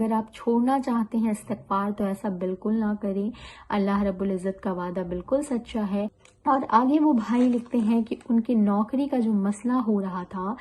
اگر آپ چھوڑنا چاہتے ہیں استغفار تو ایسا بالکل نہ کریں، اللہ رب العزت کا وعدہ بالکل سچا ہے۔ اور آگے وہ بھائی لکھتے ہیں کہ ان کی نوکری کا جو مسئلہ ہو رہا تھا،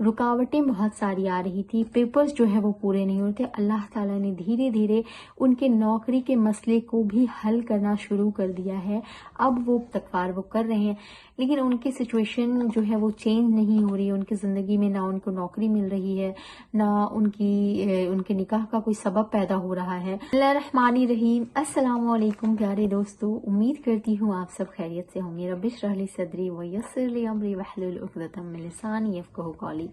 رکاوٹیں بہت ساری آ رہی تھی، پیپرز جو ہے وہ پورے نہیں ہوتے، اللہ تعالیٰ نے دھیرے دھیرے ان کے نوکری کے مسئلے کو بھی حل کرنا شروع کر دیا ہے۔ اب وہ استغفار وہ کر رہے ہیں، لیکن ان کی سچویشن جو ہے وہ چینج نہیں ہو رہی ہے، ان کی زندگی میں نہ ان کو نوکری مل رہی ہے، نہ ان کے نکاح کا کوئی سبب پیدا ہو رہا ہے۔ بسم اللہ الرحمن الرحیم، السلام علیکم پیارے دوستو، امید کرتی ہوں آپ سب خیریت سے ہوں گے۔ رب اشرح لی صدری ویسر لی امری واحلل عقدۃ من لسانی یفقہوا قولی۔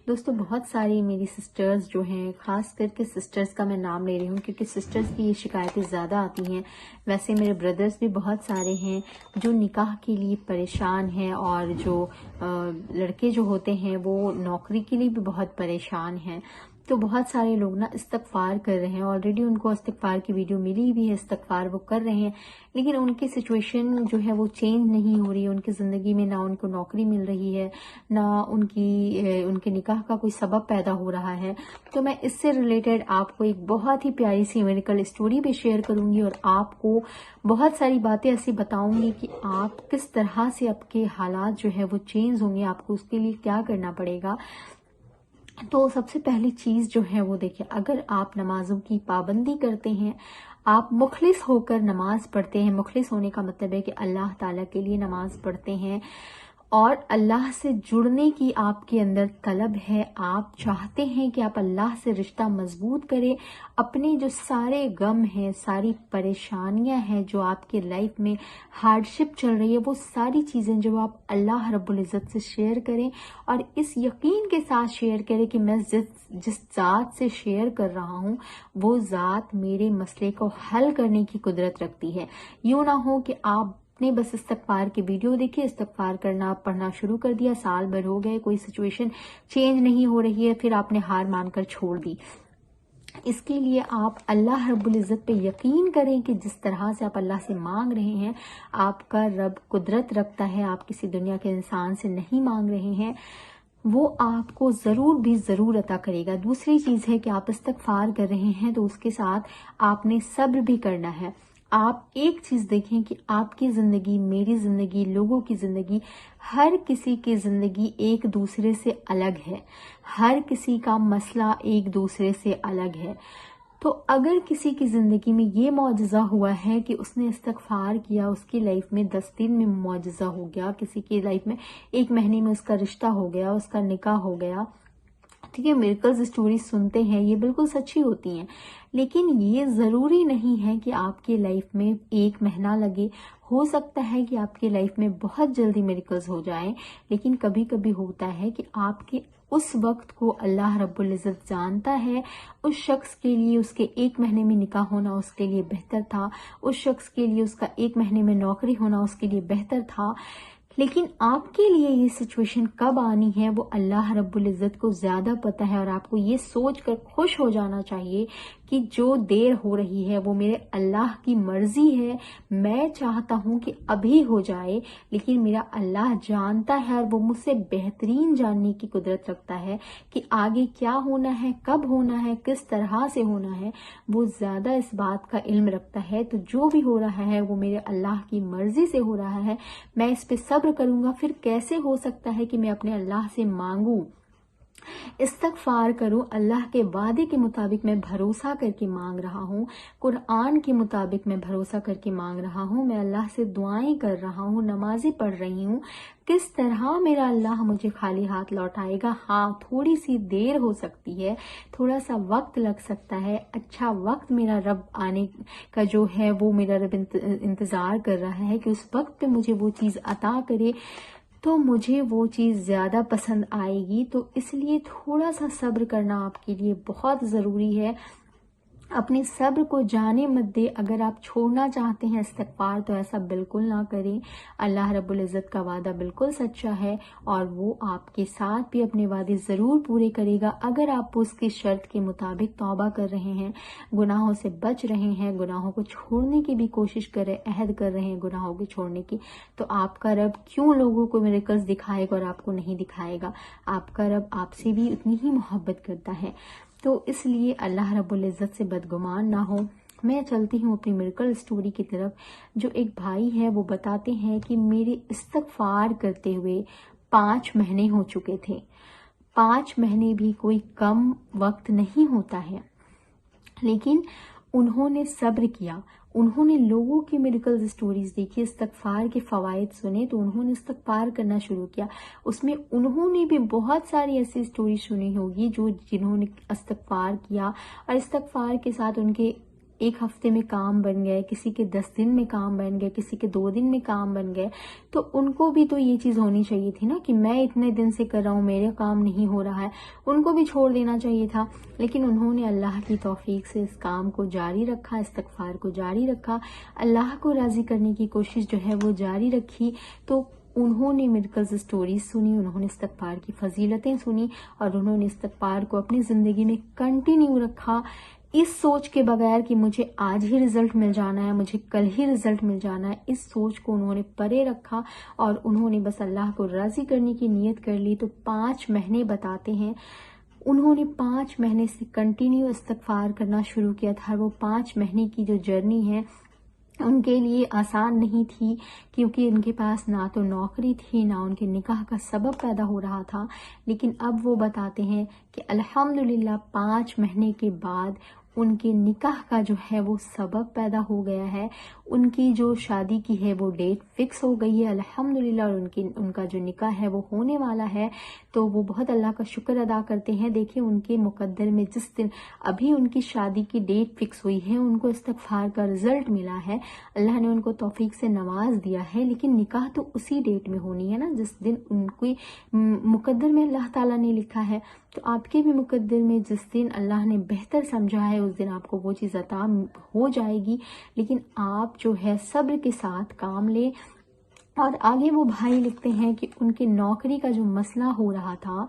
دوستو بہت ساری میری سسٹرز جو ہیں، خاص کر کے سسٹرز کا میں نام لے رہی ہوں کیونکہ سسٹرز کی یہ شکایتیں زیادہ آتی ہیں، ویسے میرے بردرز بھی بہت سارے ہیں جو نکاح کے لیے پریشان ہیں، اور جو لڑکے جو ہوتے ہیں وہ نوکری کے لیے بھی بہت پریشان ہیں۔ تو بہت سارے لوگ نا استغفار کر رہے ہیں، آلریڈی ان کو استغفار کی ویڈیو ملی بھی ہے، استغفار وہ کر رہے ہیں، لیکن ان کی سچویشن جو ہے وہ چینج نہیں ہو رہی ہے، ان کی زندگی میں نہ ان کو نوکری مل رہی ہے، نہ ان کے نکاح کا کوئی سبب پیدا ہو رہا ہے۔ تو میں اس سے ریلیٹڈ آپ کو ایک بہت ہی پیاری سی میریکل اسٹوری بھی شیئر کروں گی، اور آپ کو بہت ساری باتیں ایسی بتاؤں گی کہ آپ کس طرح سے آپ کے حالات جو ہے وہ چینج ہوں گے، آپ کو اس کے لیے کیا کرنا پڑے گا۔ تو سب سے پہلی چیز جو ہے وہ دیکھیں، اگر آپ نمازوں کی پابندی کرتے ہیں، آپ مخلص ہو کر نماز پڑھتے ہیں، مخلص ہونے کا مطلب ہے کہ اللہ تعالیٰ کے لیے نماز پڑھتے ہیں، اور اللہ سے جڑنے کی آپ کے اندر طلب ہے، آپ چاہتے ہیں کہ آپ اللہ سے رشتہ مضبوط کریں، اپنے جو سارے غم ہیں، ساری پریشانیاں ہیں، جو آپ کے لائف میں ہارڈ شپ چل رہی ہے، وہ ساری چیزیں جو آپ اللہ رب العزت سے شیئر کریں، اور اس یقین کے ساتھ شیئر کریں کہ میں جس ذات سے شیئر کر رہا ہوں وہ ذات میرے مسئلے کو حل کرنے کی قدرت رکھتی ہے۔ یوں نہ ہو کہ آپ نے بس استغفار کی ویڈیو دیکھی، استغفار کرنا پڑھنا شروع کر دیا، سال بھر ہو گئے، کوئی سچویشن چینج نہیں ہو رہی ہے، پھر آپ نے ہار مان کر چھوڑ دی۔ اس کے لیے آپ اللہ رب العزت پہ یقین کریں کہ جس طرح سے آپ اللہ سے مانگ رہے ہیں، آپ کا رب قدرت رکھتا ہے، آپ کسی دنیا کے انسان سے نہیں مانگ رہے ہیں، وہ آپ کو ضرور بھی ضرور عطا کرے گا۔ دوسری چیز ہے کہ آپ استغفار کر رہے ہیں تو اس کے ساتھ آپ نے صبر بھی کرنا ہے۔ آپ ایک چیز دیکھیں کہ آپ کی زندگی، میری زندگی، لوگوں کی زندگی، ہر کسی کی زندگی ایک دوسرے سے الگ ہے، ہر کسی کا مسئلہ ایک دوسرے سے الگ ہے۔ تو اگر کسی کی زندگی میں یہ معجزہ ہوا ہے کہ اس نے استغفار کیا، اس کی لائف میں 10 دن میں معجزہ ہو گیا، کسی کی لائف میں 1 مہینے میں اس کا رشتہ ہو گیا، اس کا نکاح ہو گیا، ٹھیک ہے، میریکلز اسٹوری سنتے ہیں، یہ بالکل سچی ہوتی ہیں، لیکن یہ ضروری نہیں ہے کہ آپ کی لائف میں 1 مہینہ لگے۔ ہو سکتا ہے کہ آپ کی لائف میں بہت جلدی میریکلز ہو جائیں، لیکن کبھی کبھی ہوتا ہے کہ آپ کے اس وقت کو اللہ رب العزت جانتا ہے، اس شخص کے لیے اس کے 1 مہینے میں نکاح ہونا اس کے لیے بہتر تھا، اس شخص کے لیے اس کا 1 مہینے میں نوکری ہونا اس کے لیے بہتر تھا، لیکن آپ کے لیے یہ سچویشن کب آنی ہے وہ اللہ رب العزت کو زیادہ پتہ ہے، اور آپ کو یہ سوچ کر خوش ہو جانا چاہیے کہ جو دیر ہو رہی ہے وہ میرے اللہ کی مرضی ہے، میں چاہتا ہوں کہ ابھی ہو جائے، لیکن میرا اللہ جانتا ہے اور وہ مجھ سے بہترین جاننے کی قدرت رکھتا ہے کہ آگے کیا ہونا ہے، کب ہونا ہے، کس طرح سے ہونا ہے، وہ زیادہ اس بات کا علم رکھتا ہے۔ تو جو بھی ہو رہا ہے وہ میرے اللہ کی مرضی سے ہو رہا ہے، میں اس پہ صبر کروں گا۔ پھر کیسے ہو سکتا ہے کہ میں اپنے اللہ سے مانگوں، استغفار کروں، اللہ کے وعدے کے مطابق میں بھروسہ کر کے مانگ رہا ہوں، قرآن کے مطابق میں بھروسہ کر کے مانگ رہا ہوں، میں اللہ سے دعائیں کر رہا ہوں، نمازیں پڑھ رہی ہوں، کس طرح میرا اللہ مجھے خالی ہاتھ لوٹائے گا؟ ہاں، تھوڑی سی دیر ہو سکتی ہے، تھوڑا سا وقت لگ سکتا ہے، اچھا وقت میرا رب آنے کا جو ہے وہ میرا رب انتظار کر رہا ہے کہ اس وقت پہ مجھے وہ چیز عطا کرے، تو مجھے وہ چیز زیادہ پسند آئے گی۔ تو اس لیے تھوڑا سا صبر کرنا آپ کے لیے بہت ضروری ہے۔ اپنے صبر کو جانے مت دے۔ اگر آپ چھوڑنا چاہتے ہیں استغفار تو ایسا بالکل نہ کریں، اللہ رب العزت کا وعدہ بالکل سچا ہے، اور وہ آپ کے ساتھ بھی اپنے وعدے ضرور پورے کرے گا اگر آپ اس کی شرط کے مطابق توبہ کر رہے ہیں، گناہوں سے بچ رہے ہیں، گناہوں کو چھوڑنے کی بھی کوشش کر رہے، عہد کر رہے ہیں گناہوں کو چھوڑنے کی۔ تو آپ کا رب کیوں لوگوں کو میریکلز دکھائے گا اور آپ کو نہیں دکھائے گا؟ آپ کا رب آپ سے بھی اتنی ہی محبت کرتا ہے۔ تو اس لیے اللہ رب العزت سے بدگمان نہ ہو۔ میں چلتی ہوں اپنی میریکل سٹوری کی طرف۔ جو ایک بھائی ہے وہ بتاتے ہیں کہ میرے استغفار کرتے ہوئے 5 مہینے ہو چکے تھے۔ 5 مہینے بھی کوئی کم وقت نہیں ہوتا ہے، لیکن انہوں نے صبر کیا، انہوں نے لوگوں کی میریکل سٹوریز دیکھی، استغفار کے فوائد سنے تو انہوں نے استغفار کرنا شروع کیا۔ اس میں انہوں نے بھی بہت ساری ایسی سٹوری سنی ہوگی جنہوں نے استغفار کیا، اور استغفار کے ساتھ ان کے 1 ہفتے میں کام بن گئے، کسی کے 10 دن میں کام بن گئے، کسی کے 2 دن میں کام بن گئے۔ تو ان کو بھی تو یہ چیز ہونی چاہیے تھی نا کہ میں اتنے دن سے کر رہا ہوں، میرے کام نہیں ہو رہا ہے، ان کو بھی چھوڑ دینا چاہیے تھا۔ لیکن انہوں نے اللہ کی توفیق سے اس کام کو جاری رکھا، استغفار کو جاری رکھا، اللہ کو راضی کرنے کی کوشش جو ہے وہ جاری رکھی۔ تو انہوں نے میریکل سٹوریز سنی، انہوں نے استغفار کی فضیلتیں سنی، اور انہوں نے استغفار کو اپنی زندگی میں کنٹینیو رکھا، اس سوچ کے بغیر کہ مجھے آج ہی رزلٹ مل جانا ہے، مجھے کل ہی رزلٹ مل جانا ہے۔ اس سوچ کو انہوں نے پرے رکھا اور انہوں نے بس اللہ کو راضی کرنے کی نیت کر لی۔ تو 5 مہینے بتاتے ہیں انہوں نے 5 مہینے سے کنٹینیو استغفار کرنا شروع کیا تھا۔ وہ 5 مہینے کی جو جرنی ہے ان کے لیے آسان نہیں تھی، کیونکہ ان کے پاس نہ تو نوکری تھی، نہ ان کے نکاح کا سبب پیدا ہو رہا تھا۔ لیکن اب وہ بتاتے ہیں کہ الحمدللہ 5 مہینے کے بعد ان کے نکاح کا جو ہے وہ سبب پیدا ہو گیا ہے، ان کی جو شادی کی ہے وہ ڈیٹ فکس ہو گئی ہے الحمدللہ، اور ان کا جو نکاح ہے وہ ہونے والا ہے۔ تو وہ بہت اللہ کا شکر ادا کرتے ہیں۔ دیکھیں ان کے مقدر میں جس دن ابھی ان کی شادی کی ڈیٹ فکس ہوئی ہے، ان کو استغفار کا رزلٹ ملا ہے، اللہ نے ان کو توفیق سے نواز دیا ہے، لیکن نکاح تو اسی ڈیٹ میں ہونی ہے نا جس دن ان کی مقدر میں اللہ تعالیٰ نے لکھا ہے۔ تو آپ کے بھی مقدر میں جس دن اللہ نے بہتر سمجھا ہے اس دن آپ کو وہ چیز عطا ہو جائے گی، لیکن آپ جو ہے صبر کے ساتھ کام لیں۔ اور آگے وہ بھائی لکھتے ہیں کہ ان کے نوکری کا جو مسئلہ ہو رہا تھا،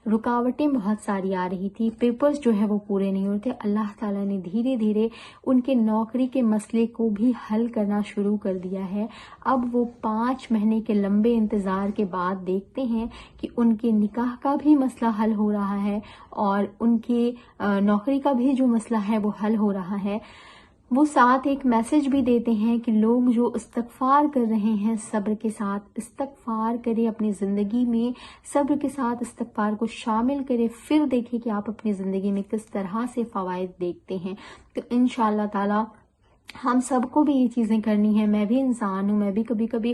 رکاوٹیں بہت ساری آ رہی تھی، پیپرز جو ہے وہ پورے نہیں ہوتے، اللہ تعالیٰ نے دھیرے دھیرے ان کے نوکری کے مسئلے کو بھی حل کرنا شروع کر دیا ہے۔ اب وہ 5 مہینے کے لمبے انتظار کے بعد دیکھتے ہیں کہ ان کے نکاح کا بھی مسئلہ حل ہو رہا ہے، اور ان کے نوکری کا بھی جو مسئلہ ہے وہ حل ہو رہا ہے۔ وہ ساتھ ایک میسج بھی دیتے ہیں کہ لوگ جو استغفار کر رہے ہیں صبر کے ساتھ استغفار کریں، اپنی زندگی میں صبر کے ساتھ استغفار کو شامل کریں، پھر دیکھیں کہ آپ اپنی زندگی میں کس طرح سے فوائد دیکھتے ہیں۔ تو انشاءاللہ تعالی ہم سب کو بھی یہ چیزیں کرنی ہیں۔ میں بھی انسان ہوں، میں بھی کبھی کبھی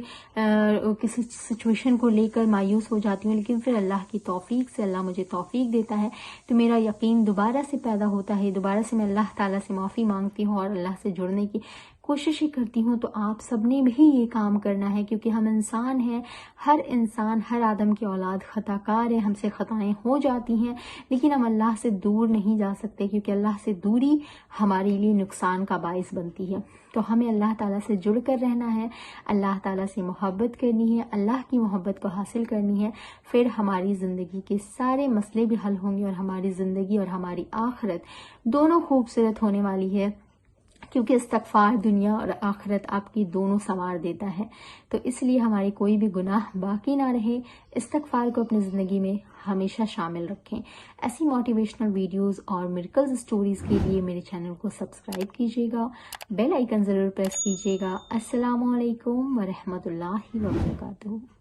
کسی سچویشن کو لے کر مایوس ہو جاتی ہوں، لیکن پھر اللہ کی توفیق سے اللہ مجھے توفیق دیتا ہے تو میرا یقین دوبارہ سے پیدا ہوتا ہے، دوبارہ سے میں اللہ تعالیٰ سے معافی مانگتی ہوں اور اللہ سے جڑنے کی کوشش کرتی ہوں۔ تو آپ سب نے بھی یہ کام کرنا ہے، کیونکہ ہم انسان ہیں، ہر انسان، ہر آدم کی اولاد خطا کار ہے، ہم سے خطائیں ہو جاتی ہیں، لیکن ہم اللہ سے دور نہیں جا سکتے، کیونکہ اللہ سے دوری ہمارے لیے نقصان کا باعث بنتی ہے۔ تو ہمیں اللہ تعالیٰ سے جڑ کر رہنا ہے، اللہ تعالیٰ سے محبت کرنی ہے، اللہ کی محبت کو حاصل کرنی ہے، پھر ہماری زندگی کے سارے مسئلے بھی حل ہوں گے، اور ہماری زندگی اور ہماری آخرت دونوں خوبصورت ہونے والی ہے، کیونکہ استغفار دنیا اور آخرت آپ کی دونوں سنوار دیتا ہے۔ تو اس لیے ہمارے کوئی بھی گناہ باقی نہ رہے، استغفار کو اپنی زندگی میں ہمیشہ شامل رکھیں۔ ایسی موٹیویشنل ویڈیوز اور میریکل سٹوریز کے لیے میرے چینل کو سبسکرائب کیجیے گا، بیل آئیکن ضرور پریس کیجیے گا۔ السلام علیکم ورحمۃ اللہ وبرکاتہ۔